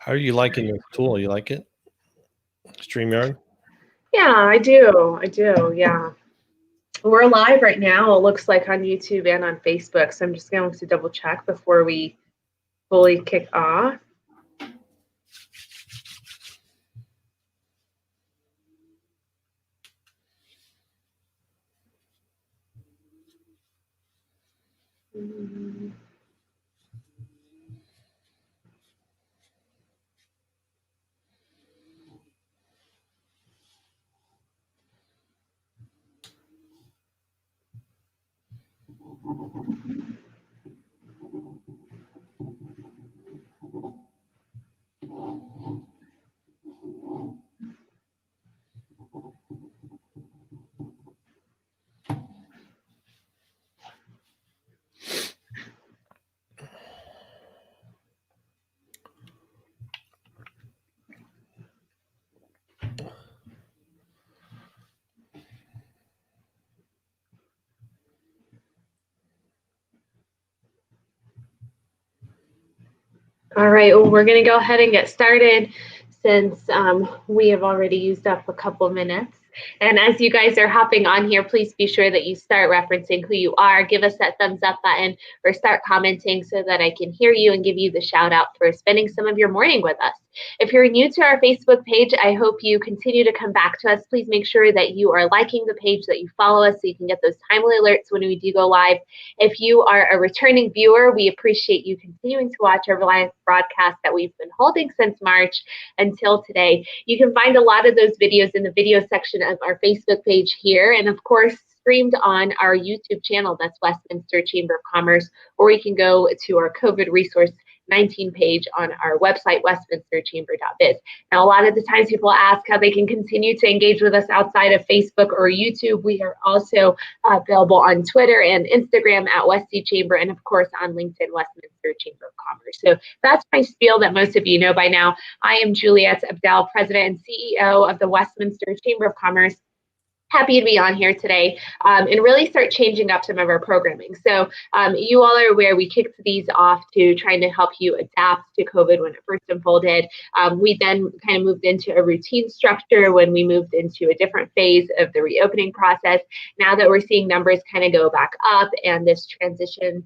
How are you liking this tool? You like it? StreamYard? Yeah, I do. Yeah. We're live right now, it looks like, on YouTube and on Facebook. So I'm just going to double check before we fully kick off. All right, well, we're going to go ahead and get started since we have already used up a couple minutes. And as you guys are hopping on here, please be sure that you start referencing who you are. Give us that thumbs up button or start commenting so that I can hear you and give you the shout out for spending some of your morning with us. If you're new to our Facebook page, I hope you continue to come back to us. Please make sure that you are liking the page, that you follow us so you can get those timely alerts when we do go live. If you are a returning viewer, we appreciate you continuing to watch our live broadcast that we've been holding since March until today. You can find a lot of those videos in the video section of our Facebook page here, and of course, streamed on our YouTube channel, that's Westminster Chamber of Commerce, or you can go to our COVID resource 19 page on our website, westminsterchamber.biz. Now, a lot of the times people ask how they can continue to engage with us outside of Facebook or YouTube. We are also available on Twitter and Instagram at Westy Chamber, and of course on LinkedIn, Westminster Chamber of Commerce. So that's my spiel that most of you know by now. I am Juliet Abdel, President and CEO of the Westminster Chamber of Commerce. Happy to be on here today and really start changing up some of our programming. So you all are aware we kicked these off to trying to help you adapt to COVID when it first unfolded. We then kind of moved into a routine structure when we moved into a different phase of the reopening process. Now that we're seeing numbers kind of go back up and this transition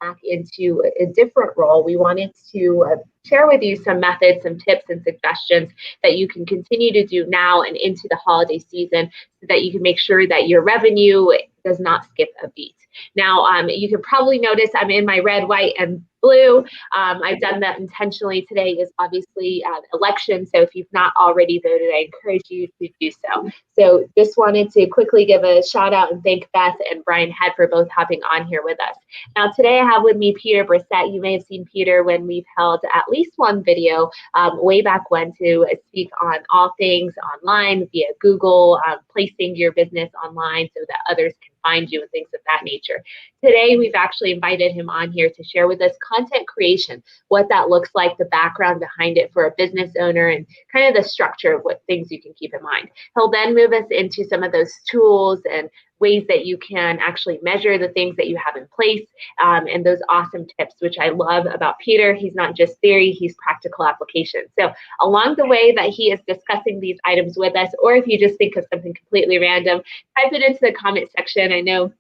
back into a different role, we wanted to share with you some methods, some tips and suggestions that you can continue to do now and into the holiday season so that you can make sure that your revenue does not skip a beat. Now, you can probably notice I'm in my red, white, and blue. I've done that intentionally. Today is obviously election, so if you've not already voted, I encourage you to do so. So just wanted to quickly give a shout out and thank Beth and Brian Head for both hopping on here with us. Now, today I have with me Peter Brissett. You may have seen Peter when we've held at least one video way back when to speak on all things online via Google, placing your business online so that others can find you and things of that nature. Today, we've actually invited him on here to share with us content creation, what that looks like, the background behind it for a business owner, and kind of the structure of what things you can keep in mind. He'll then move us into some of those tools and ways that you can actually measure the things that you have in place and those awesome tips, which I love about Peter. He's not just theory, he's practical application. So along the way that he is discussing these items with us, or if you just think of something completely random, type it into the comment section. I know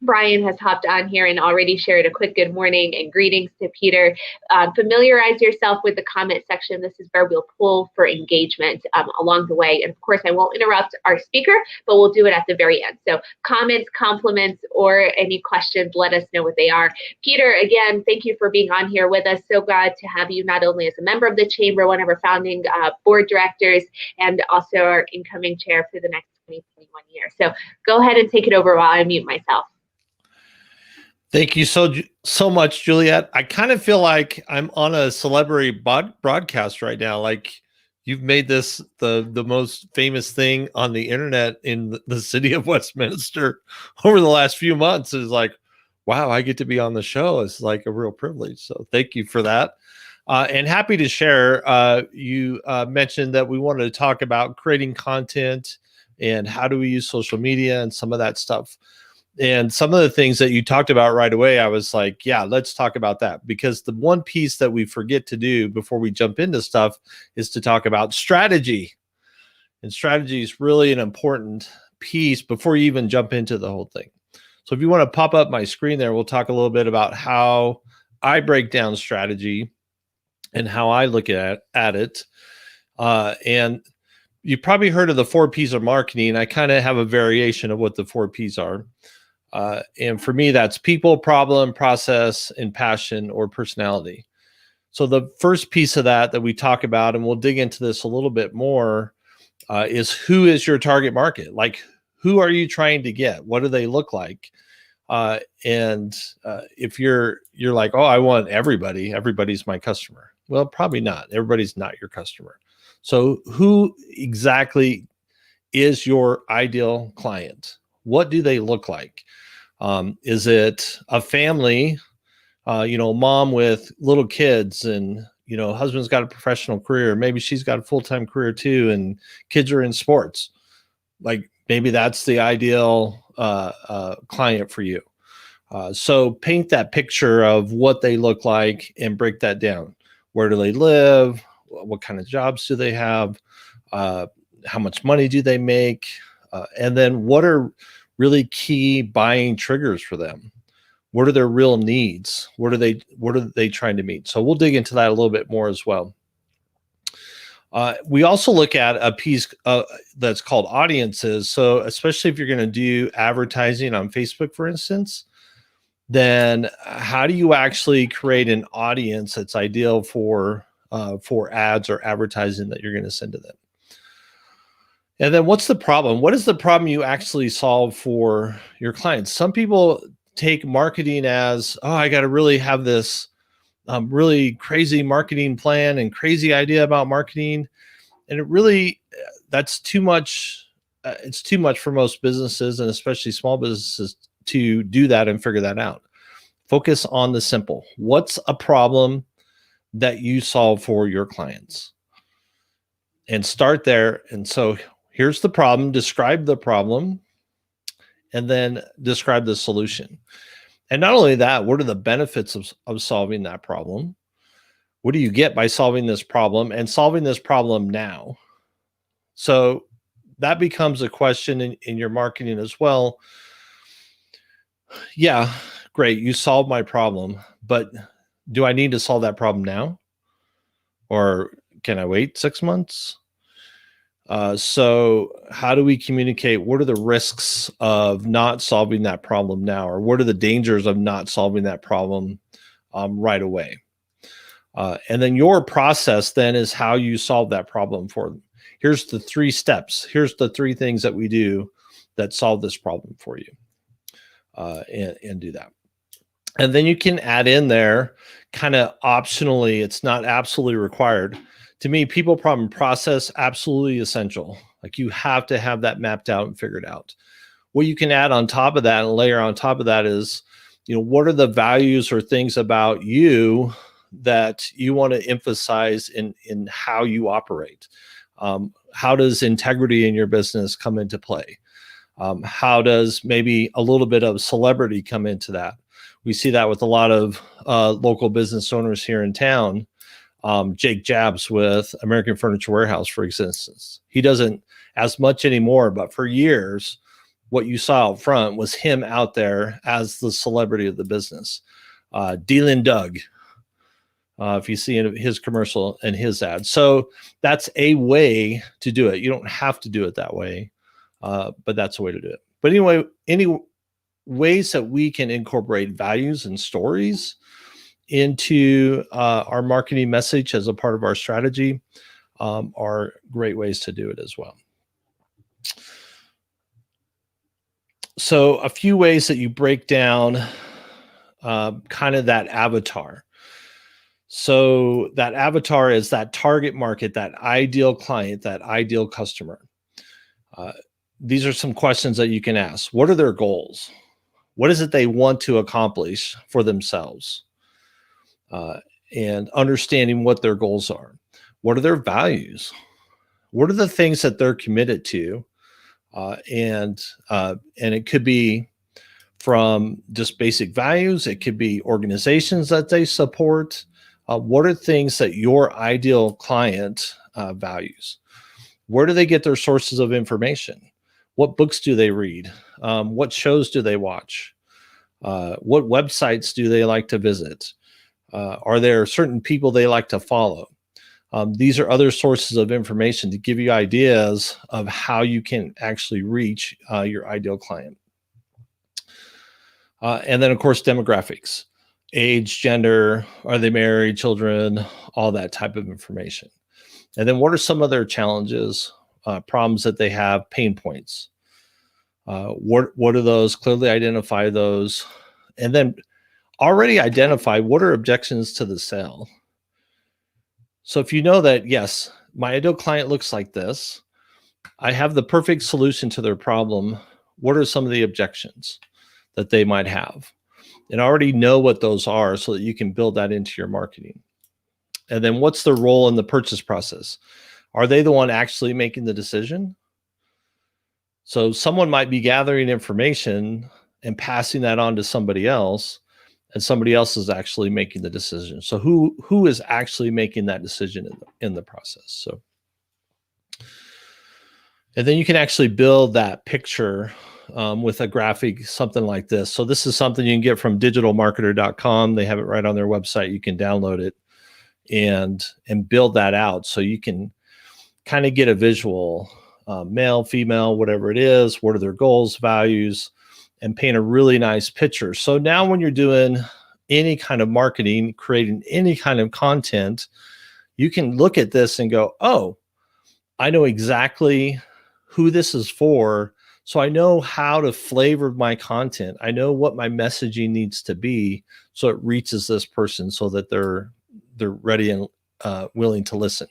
Brian has hopped on here and already shared a quick good morning and greetings to Peter. Familiarize yourself with the comment section. This is where we'll pull for engagement along the way. And of course, I won't interrupt our speaker, but we'll do it at the very end. So comments, compliments, or any questions, let us know what they are. Peter, again, thank you for being on here with us. So glad to have you not only as a member of the Chamber, one of our founding board directors, and also our incoming chair for the next 2021 year. So go ahead and take it over while I mute myself. Thank you so much, Juliet. I kind of feel like I'm on a celebrity broadcast right now. Like you've made this the most famous thing on the internet in the city of Westminster over the last few months. Is like, wow, I get to be on the show. It's like a real privilege. So thank you for that. And happy to share. You mentioned that we wanted to talk about creating content and how do we use social media and some of that stuff. And some of the things that you talked about right away, I was like, yeah, let's talk about that, because the one piece that we forget to do before we jump into stuff is to talk about strategy. And strategy is really an important piece before you even jump into the whole thing. So if you want to pop up my screen there, we'll talk a little bit about how I break down strategy and how I look at it. And you probably heard of the 4 P's of marketing. I kind of have a variation of what the 4 P's are. And for me, that's people, problem, process, and passion or personality. So the first piece of that we talk about, and we'll dig into this a little bit more, is who is your target market? Like, who are you trying to get? What do they look like? And if you're like, oh, I want everybody, everybody's my customer. Well, probably not. Everybody's not your customer. So who exactly is your ideal client? What do they look like? Is it a family, mom with little kids, and, husband's got a professional career. Maybe she's got a full-time career too, and kids are in sports. Like, maybe that's the ideal client for you. So paint that picture of what they look like and break that down. Where do they live? What kind of jobs do they have? How much money do they make? And then what are really key buying triggers for them? What are their real needs? What are they trying to meet? So we'll dig into that a little bit more as well. We also look at a piece that's called audiences. So especially if you're going to do advertising on Facebook, for instance, then how do you actually create an audience that's ideal for ads or advertising that you're going to send to them? And then what's the problem? What is the problem you actually solve for your clients? Some people take marketing as, oh, I got to really have this really crazy marketing plan and crazy idea about marketing. And that's too much. It's too much for most businesses, and especially small businesses, to do that and figure that out. Focus on the simple. What's a problem that you solve for your clients? And start there. And so here's the problem, describe the problem, and then describe the solution. And not only that, what are the benefits of solving that problem? What do you get by solving this problem, and solving this problem now? So that becomes a question in your marketing as well. Yeah, great, you solved my problem, but do I need to solve that problem now? Or can I wait 6 months? So how do we communicate? What are the risks of not solving that problem now? Or what are the dangers of not solving that problem right away? And then your process then is how you solve that problem for them. Here's the 3 steps. Here's the 3 things that we do that solve this problem for you, and do that. And then you can add in there kind of optionally, it's not absolutely required. To me, people, problem, process, absolutely essential. Like, you have to have that mapped out and figured out. What you can add on top of that and layer on top of that is, what are the values or things about you that you want to emphasize in how you operate? How does integrity in your business come into play? How does maybe a little bit of celebrity come into that? We see that with a lot of local business owners here in town. Jake Jabs with American Furniture Warehouse, for instance, he doesn't as much anymore, but for years, what you saw out front was him out there as the celebrity of the business. Dylan Doug, if you see his commercial and his ad. So that's a way to do it. You don't have to do it that way, but that's a way to do it. But anyway, any ways that we can incorporate values and stories into our marketing message as a part of our strategy are great ways to do it as well. So a few ways that you break down kind of that avatar. So that avatar is that target market, that ideal client, that ideal customer. These are some questions that you can ask. What are their goals? What is it they want to accomplish for themselves? And understanding what their goals are. What are their values? What are the things that they're committed to? And it could be from just basic values. It could be organizations that they support. What are things that your ideal client values? Where do they get their sources of information? What books do they read? What shows do they watch? What websites do they like to visit? Are there certain people they like to follow? These are other sources of information to give you ideas of how you can actually reach your ideal client. And then, of course, demographics, age, gender, are they married, children, all that type of information. And then what are some of their challenges, problems that they have, pain points? What are those? Clearly identify those. And then already identify what are objections to the sale. So if you know that, yes, my ideal client looks like this, I have the perfect solution to their problem, what are some of the objections that they might have? And already know what those are so that you can build that into your marketing. And then what's their role in the purchase process? Are they the one actually making the decision? So someone might be gathering information and passing that on to somebody else, and somebody else is actually making the decision. So who is actually making that decision in the process? So, and then you can actually build that picture with a graphic, something like this. So this is something you can get from digitalmarketer.com. They have it right on their website. You can download it and build that out. So you can kind of get a visual, male, female, whatever it is, what are their goals, values, and paint a really nice picture. So now when you're doing any kind of marketing, creating any kind of content, you can look at this and go, oh, I know exactly who this is for. So I know how to flavor my content. I know what my messaging needs to be so it reaches this person so that they're ready and willing to listen.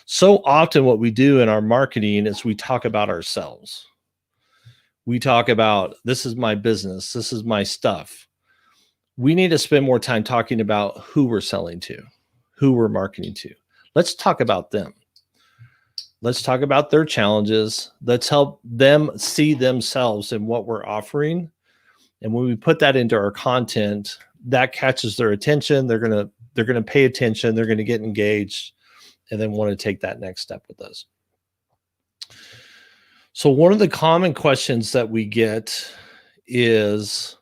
So often what we do in our marketing is we talk about ourselves. We talk about, this is my business, this is my stuff. We need to spend more time talking about who we're selling to, who we're marketing to. Let's talk about them. Let's talk about their challenges. Let's help them see themselves in what we're offering. And when we put that into our content, that catches their attention. They're gonna pay attention. They're gonna get engaged, and then want to take that next step with us. So one of the common questions that we get is,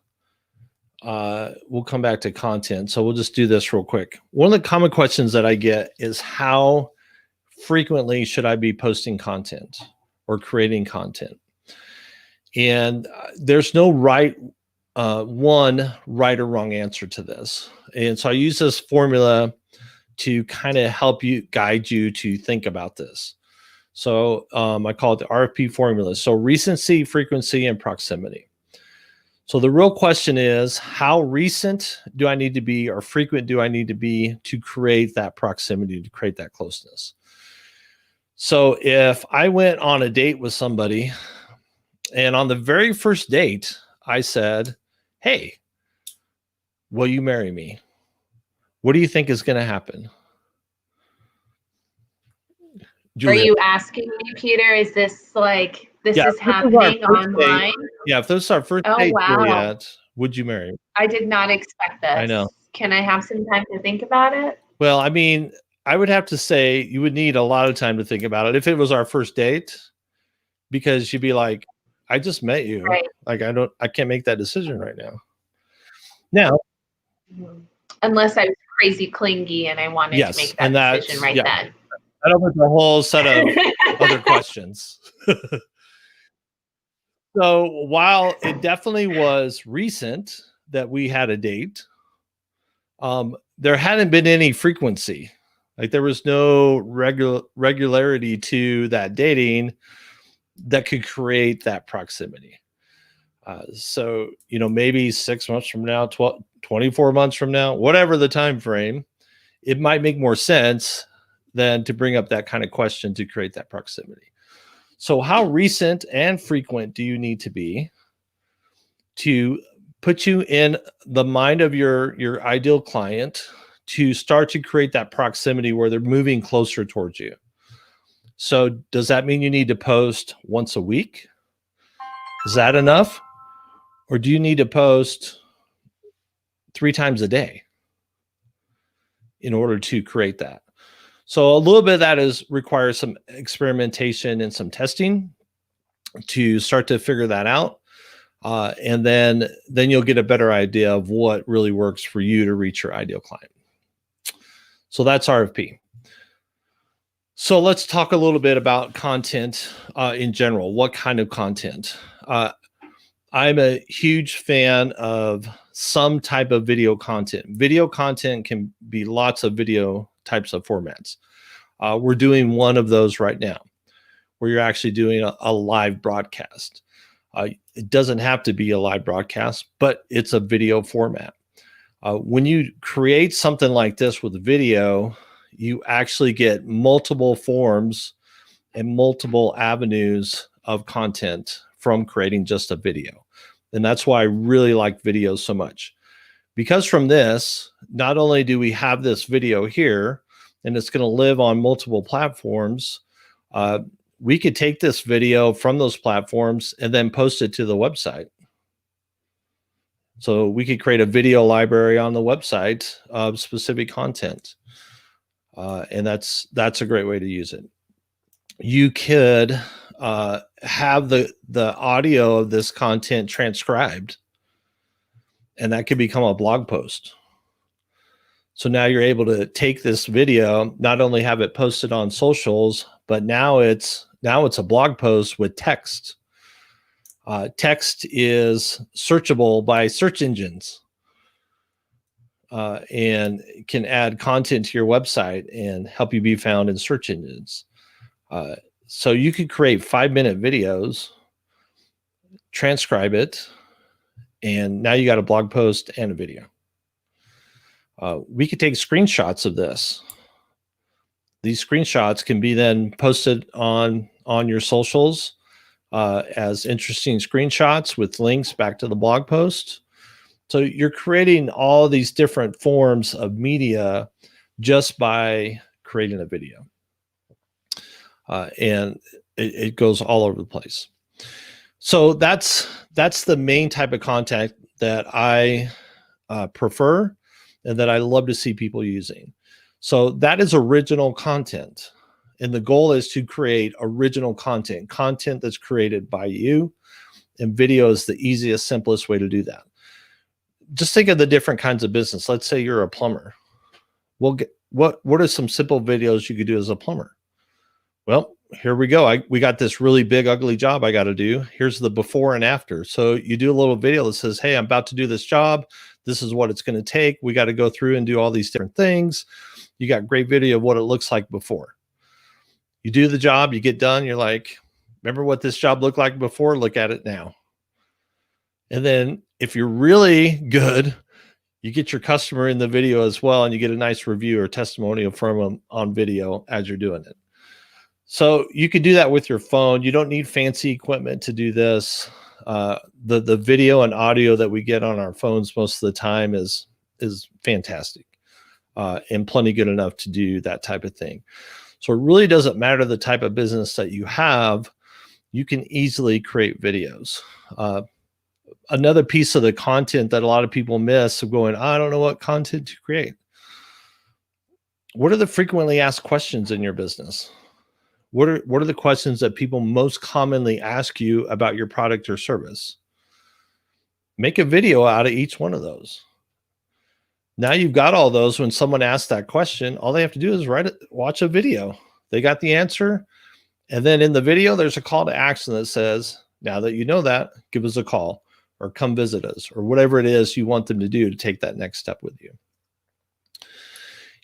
we'll come back to content. So we'll just do this real quick. One of the common questions that I get is, how frequently should I be posting content or creating content? And there's no right or wrong answer to this. And so I use this formula to kind of help you, guide you to think about this. So I call it the RFP formula. So recency, frequency, and proximity. So the real question is, how recent do I need to be, or frequent do I need to be to create that proximity, to create that closeness? So if I went on a date with somebody, and on the very first date, I said, hey, will you marry me? What do you think is going to happen? Julia. Are you asking me, Peter? Is this like, this is happening online? Yeah, if this is our first date, wow. Juliet, would you marry me? I did not expect this. I know. Can I have some time to think about it? Well, I mean, I would have to say you would need a lot of time to think about it if it was our first date, because you'd be like, I just met you. Right. Like, I can't make that decision right now. Now, unless I was crazy clingy and I wanted to make that decision right then. That opens a whole set of other questions. So while it definitely was recent that we had a date, there hadn't been any frequency. Like, there was no regularity to that dating that could create that proximity. So, maybe 6 months from now, 24 months from now, whatever the time frame, it might make more sense than to bring up that kind of question to create that proximity. So how recent and frequent do you need to be to put you in the mind of your ideal client to start to create that proximity where they're moving closer towards you? So does that mean you need to post once a week? Is that enough? Or do you need to post 3 times a day in order to create that? So a little bit of that requires some experimentation and some testing to start to figure that out. And then you'll get a better idea of what really works for you to reach your ideal client. So that's RFP. So let's talk a little bit about content in general. What kind of content? I'm a huge fan of some type of video content. Video content can be lots of video types of formats. We're doing one of those right now, where you're actually doing a live broadcast. It doesn't have to be a live broadcast, but it's a video format. When you create something like this with video, you actually get multiple forms and multiple avenues of content from creating just a video. And that's why I really like videos so much. Because from this, not only do we have this video here, and it's going to live on multiple platforms, we could take this video from those platforms and then post it to the website. So we could create a video library on the website of specific content. And that's a great way to use it. You could have the audio of this content transcribed, and that could become a blog post. So now you're able to take this video, not only have it posted on socials, but now it's a blog post with text. Text is searchable by search engines, and can add content to your website and help you be found in search engines. So you could create 5-minute videos, transcribe it, and now you got a blog post and a video. We could take screenshots of this. These screenshots can be then posted on your socials as interesting screenshots with links back to the blog post. So you're creating all these different forms of media just by creating a video. And it goes all over the place. So that's the main type of content that I prefer and that I love to see people using. So that is original content. And the goal is to create original content that's created by you. And video is the easiest, simplest way to do that. Just think of the different kinds of business. Let's say you're a plumber. Well, what are some simple videos you could do as a plumber? Well, here we go. We got this really big, ugly job I got to do. Here's the before and after. So you do a little video that says, hey, I'm about to do this job. This is what it's going to take. We got to go through and do all these different things. You got great video of what it looks like before. You do the job, you get done. You're like, remember what this job looked like before? Look at it now. And then if you're really good, you get your customer in the video as well, and you get a nice review or testimonial from them on video as you're doing it. So you could do that with your phone. You don't need fancy equipment to do this. The video and audio that we get on our phones most of the time is fantastic and plenty good enough to do that type of thing. So it really doesn't matter the type of business that you have. You can easily create videos. Another piece of the content that a lot of people miss of going, I don't know what content to create. What are the frequently asked questions in your business? What are the questions that people most commonly ask you about your product or service? Make a video out of each one of those. Now you've got all those. When someone asks that question, all they have to do is watch a video. They got the answer. And then in the video, there's a call to action that says, now that you know that, give us a call or come visit us or whatever it is you want them to do to take that next step with you.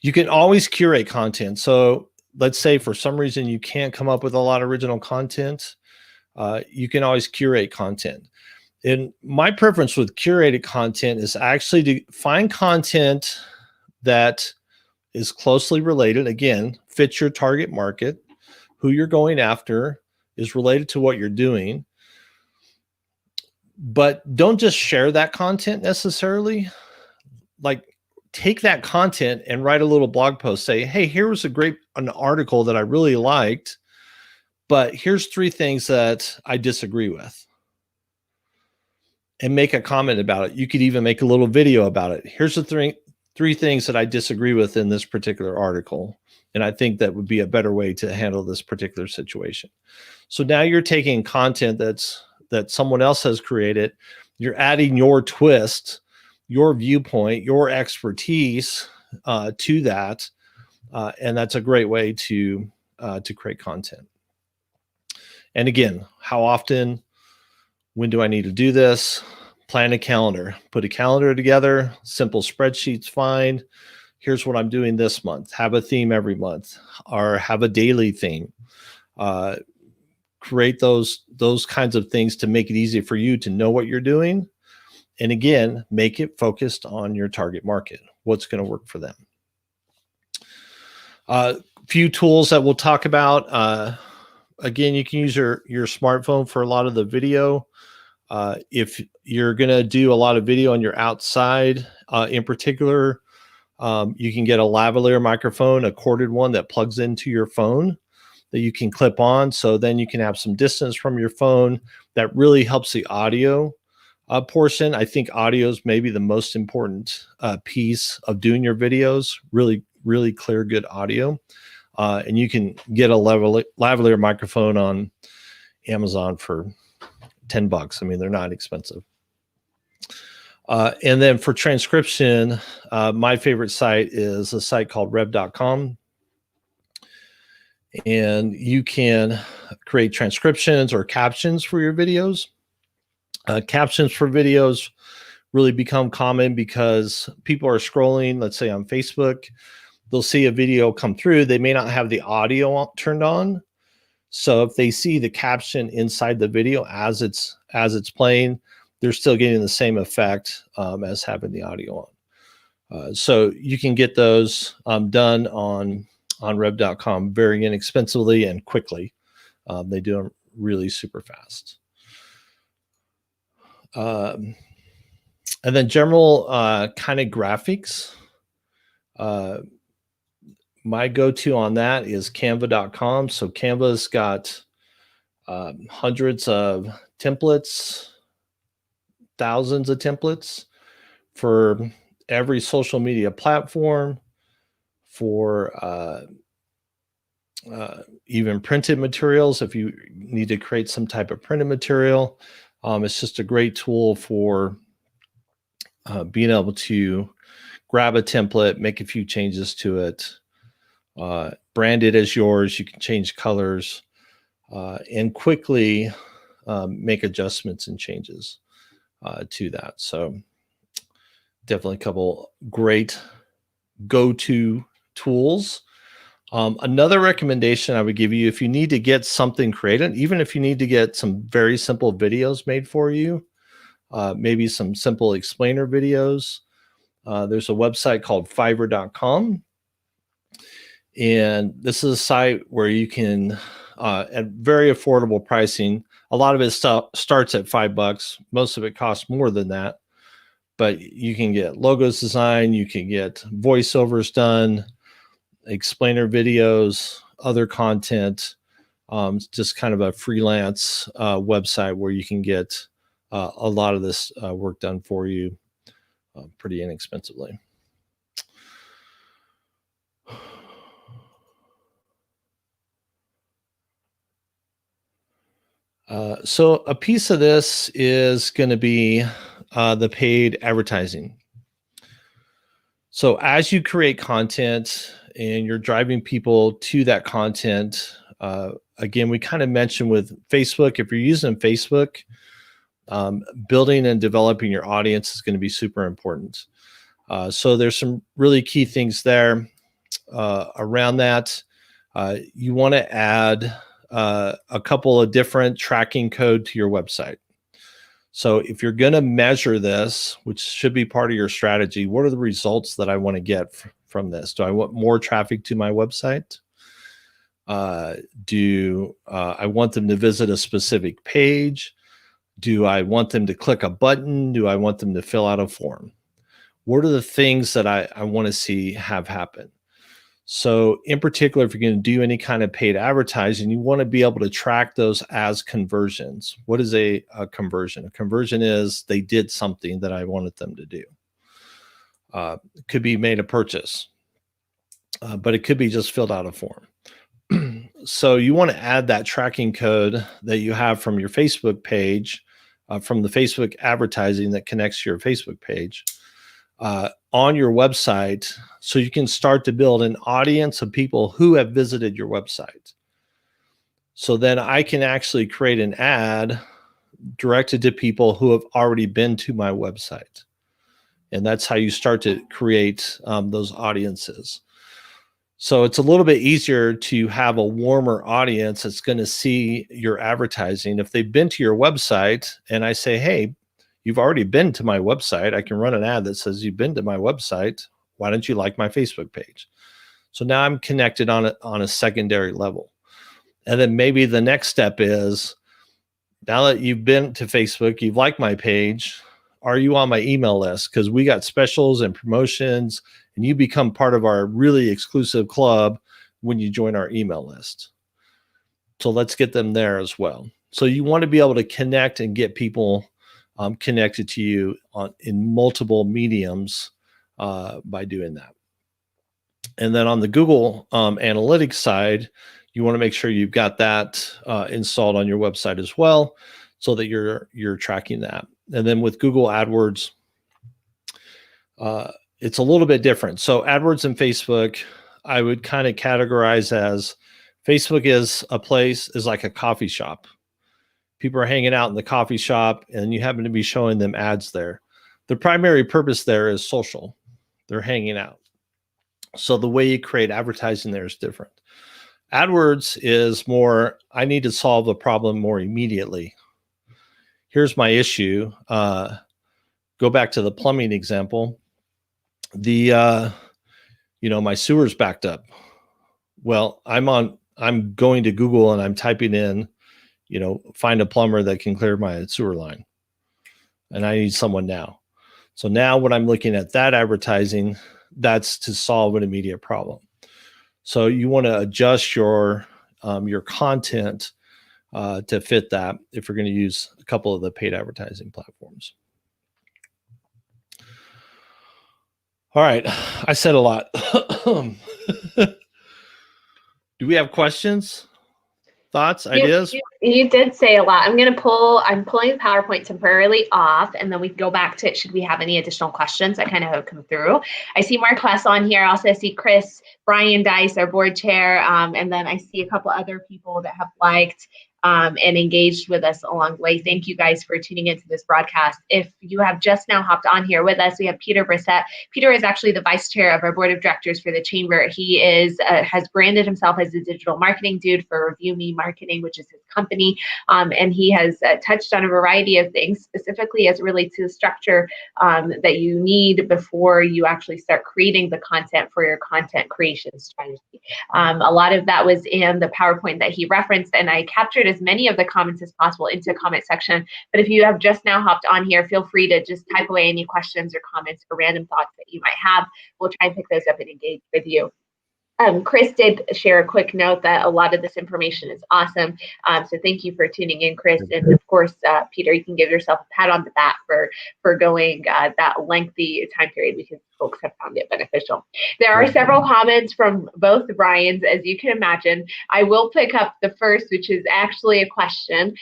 You can always curate content. So let's say for some reason you can't come up with a lot of original content. You can always curate content. And my preference with curated content is actually to find content that is closely related, again, fits your target market, who you're going after, is related to what you're doing. But don't just share that content necessarily. Like, take that content and write a little blog post. Say, hey, here was an article that I really liked, but here's 3 things that I disagree with. and make a comment about it. You could even make a little video about it. Here's the three things that I disagree with in this particular article. And I think that would be a better way to handle this particular situation. So now you're taking content that someone else has created. You're adding your twist, your viewpoint, your expertise to that. And that's a great way to create content. And again, how often, when do I need to do this? Plan a calendar, put a calendar together, simple spreadsheet's fine. Here's what I'm doing this month. Have a theme every month, or have a daily theme. Create those kinds of things to make it easy for you to know what you're doing. And again, make it focused on your target market, what's going to work for them. Few tools that we'll talk about. Again, you can use your smartphone for a lot of the video. If you're going to do a lot of video and you're outside, in particular, you can get a lavalier microphone, a corded one that plugs into your phone that you can clip on. So then you can have some distance from your phone. That really helps the audio portion. I think audio is maybe the most important piece of doing your videos. Really, really clear, good audio. And you can get a lavalier microphone on Amazon for $10. I mean, they're not expensive. And then for transcription, my favorite site is a site called rev.com. And you can create transcriptions or captions for your videos. Captions for videos really become common because people are scrolling, let's say on Facebook, they'll see a video come through. They may not have the audio turned on. So if they see the caption inside the video as it's playing, they're still getting the same effect as having the audio on. So you can get those done on rev.com very inexpensively and quickly. They do them really super fast. And then general kind of graphics. My go-to on that is canva.com. So Canva's got hundreds of templates, thousands of templates for every social media platform, for even printed materials. If you need to create some type of printed material, it's just a great tool for being able to grab a template, make a few changes to it, brand it as yours. You can change colors and quickly make adjustments and changes to that. So definitely a couple great go-to tools. Another recommendation I would give you, if you need to get something created, even if you need to get some very simple videos made for you, maybe some simple explainer videos, there's a website called Fiverr.com. And this is a site where you can, at very affordable pricing, a lot of it starts at $5. Most of it costs more than that. But you can get logos designed, you can get voiceovers done, explainer videos, other content, just kind of a freelance website where you can get a lot of this work done for you pretty inexpensively. So a piece of this is going to be the paid advertising. So as you create content and you're driving people to that content, again, we kind of mentioned with Facebook, if you're using Facebook, building and developing your audience is going to be super important. So there's some really key things there around that. You want to add a couple of different tracking code to your website. So if you're going to measure this, which should be part of your strategy, what are the results that I want to get from this? Do I want more traffic to my website? Do I want them to visit a specific page? Do I want them to click a button? Do I want them to fill out a form? What are the things that I want to see have happen? So in particular, if you're going to do any kind of paid advertising, you want to be able to track those as conversions. What is a conversion? A conversion is they did something that I wanted them to do. It could be made a purchase, but it could be just filled out a form. So you want to add that tracking code that you have from your Facebook page, from the Facebook advertising that connects to your Facebook page, on your website, so you can start to build an audience of people who have visited your website. So then I can actually create an ad directed to people who have already been to my website. And that's how you start to create those audiences. So it's a little bit easier to have a warmer audience that's going to see your advertising. If they've been to your website and I say, hey, you've already been to my website, I can run an ad that says you've been to my website. Why don't you like my Facebook page? So now I'm connected on a secondary level. And then maybe the next step is, now that you've been to Facebook, you've liked my page, are you on my email list? Because we got specials and promotions, and you become part of our really exclusive club when you join our email list. So let's get them there as well. So you want to be able to connect and get people connected to you in multiple mediums by doing that. And then on the Google Analytics side, you want to make sure you've got that installed on your website as well, so that you're tracking that. And then with Google AdWords, it's a little bit different. So AdWords and Facebook, I would kind of categorize as, Facebook is like a coffee shop. People are hanging out in the coffee shop and you happen to be showing them ads there. The primary purpose there is social. They're hanging out. So the way you create advertising there is different. AdWords is more, I need to solve a problem more immediately. Here's my issue. Go back to the plumbing example. My sewer's backed up. Well, I'm going to Google and I'm typing in, find a plumber that can clear my sewer line. And I need someone now. So now when I'm looking at that advertising, that's to solve an immediate problem. So you want to adjust your content to fit that if you're going to use a couple of the paid advertising platforms. All right, I said a lot. Do we have questions, thoughts, ideas? You did say a lot. I'm pulling the PowerPoint temporarily off, and then we can go back to it should we have any additional questions that kind of have come through. I see Mark Hess on here. Also, I see Chris, Brian Dice, our board chair, and then I see a couple other people that have liked and engaged with us along the way. Thank you guys for tuning into this broadcast. If you have just now hopped on here with us, we have Peter Brissett. Peter is actually the vice chair of our board of directors for the chamber. He has branded himself as a digital marketing dude for Review Me Marketing, which is his company. And he has touched on a variety of things, specifically as it relates to the structure that you need before you actually start creating the content for your content creation strategy. A lot of that was in the PowerPoint that he referenced, and I captured as many of the comments as possible into the comment section. But if you have just now hopped on here, feel free to just type away any questions or comments or random thoughts that you might have. We'll try and pick those up and engage with you. Chris did share a quick note that a lot of this information is awesome. So thank you for tuning in, Chris. And of course, Peter, you can give yourself a pat on the back for going that lengthy time period, because folks have found it beneficial. There are several comments from both Brians, as you can imagine. I will pick up the first, which is actually a question.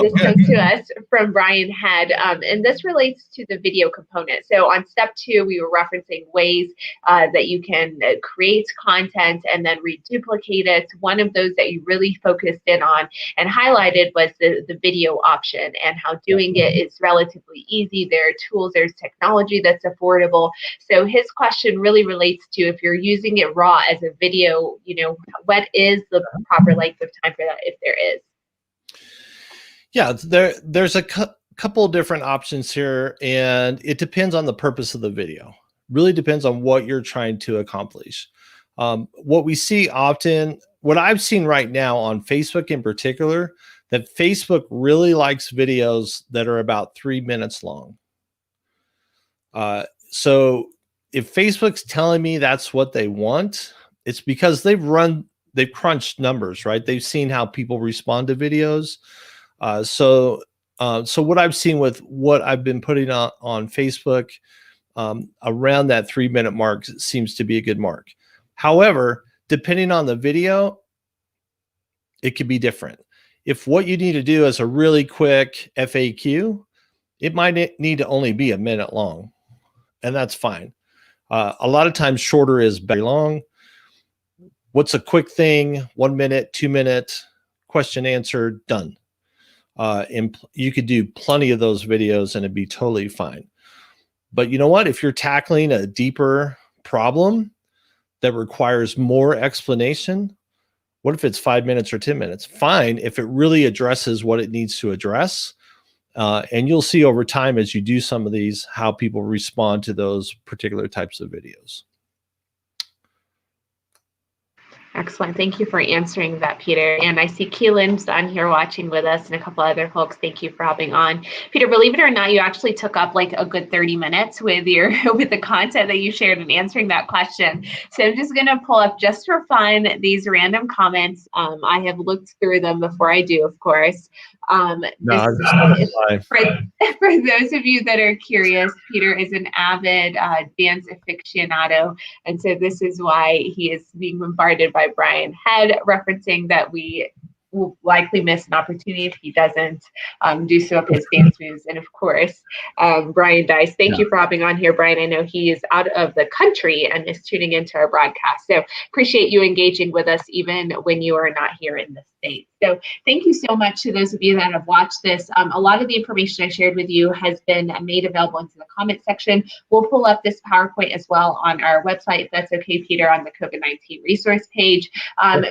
This comes to us from Brian Head, and this relates to the video component. So on step 2, we were referencing ways that you can create content and then reduplicate it. One of those that you really focused in on and highlighted was the video option, and how doing it is relatively easy. There are tools, there's technology that's affordable. So his question really relates to, if you're using it raw as a video, what is the proper length of time for that, if there is? Yeah, there's a couple of different options here, and it depends on the purpose of the video. Really depends on what you're trying to accomplish. What we see often, what I've seen right now on Facebook in particular, that Facebook really likes videos that are about 3 minutes long. So if Facebook's telling me that's what they want, it's because they've crunched numbers, right? They've seen how people respond to videos. So what I've seen with what I've been putting on Facebook, around that 3-minute mark seems to be a good mark. However, depending on the video, it could be different. If what you need to do is a really quick FAQ, it might need to only be a minute long, and that's fine. A lot of times shorter is very long. What's a quick thing? 1 minute, 2 minute, question answer, done. And you could do plenty of those videos and it'd be totally fine. But you know what? If you're tackling a deeper problem that requires more explanation, what if it's 5 minutes or 10 minutes? Fine, if it really addresses what it needs to address. And you'll see over time as you do some of these, how people respond to those particular types of videos. Excellent. Thank you for answering that, Peter. And I see Keelan's on here watching with us and a couple other folks. Thank you for hopping on. Peter, believe it or not, you actually took up like a good 30 minutes with the content that you shared and answering that question. So I'm just going to pull up just for fun these random comments. I have looked through them before I do, of course. For those of you that are curious, Peter is an avid dance aficionado. And so this is why he is being bombarded by Brian Head, referencing that we will likely miss an opportunity if he doesn't do some of his dance moves. And of course, Brian Dice, thank you for hopping on here, Brian. I know he is out of the country and is tuning into our broadcast. So appreciate you engaging with us even when you are not here in the States. So thank you so much to those of you that have watched this. A lot of the information I shared with you has been made available into the comment section. We'll pull up this PowerPoint as well on our website, if that's okay, Peter, on the COVID-19 resource page.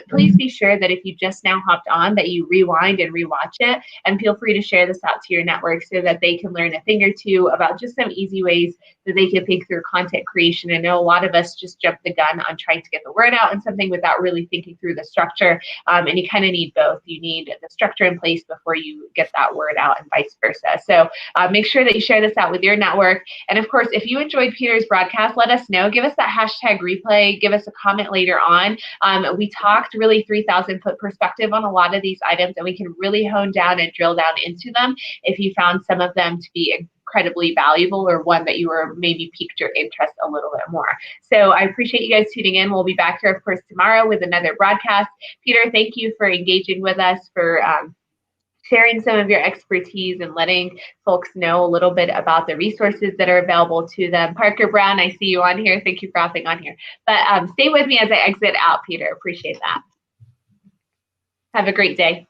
Please be sure that if you just now hopped on, that you rewind and rewatch it, and feel free to share this out to your network so that they can learn a thing or two about just some easy ways that they can think through content creation. I know a lot of us just jump the gun on trying to get the word out in something without really thinking through the structure, and you kind of need both. You need the structure in place before you get that word out and vice versa. So make sure that you share this out with your network. And of course, if you enjoyed Peter's broadcast, let us know. Give us that hashtag replay. Give us a comment later on. We talked really 3,000 foot perspective on a lot of these items, and we can really hone down and drill down into them if you found some of them to be incredibly valuable, or one that you were maybe piqued your interest a little bit more. So I appreciate you guys tuning in. We'll be back here, of course, tomorrow with another broadcast. Peter, thank you for engaging with us, for sharing some of your expertise and letting folks know a little bit about the resources that are available to them. Parker Brown, I see you on here. Thank you for hopping on here. But stay with me as I exit out, Peter. Appreciate that. Have a great day.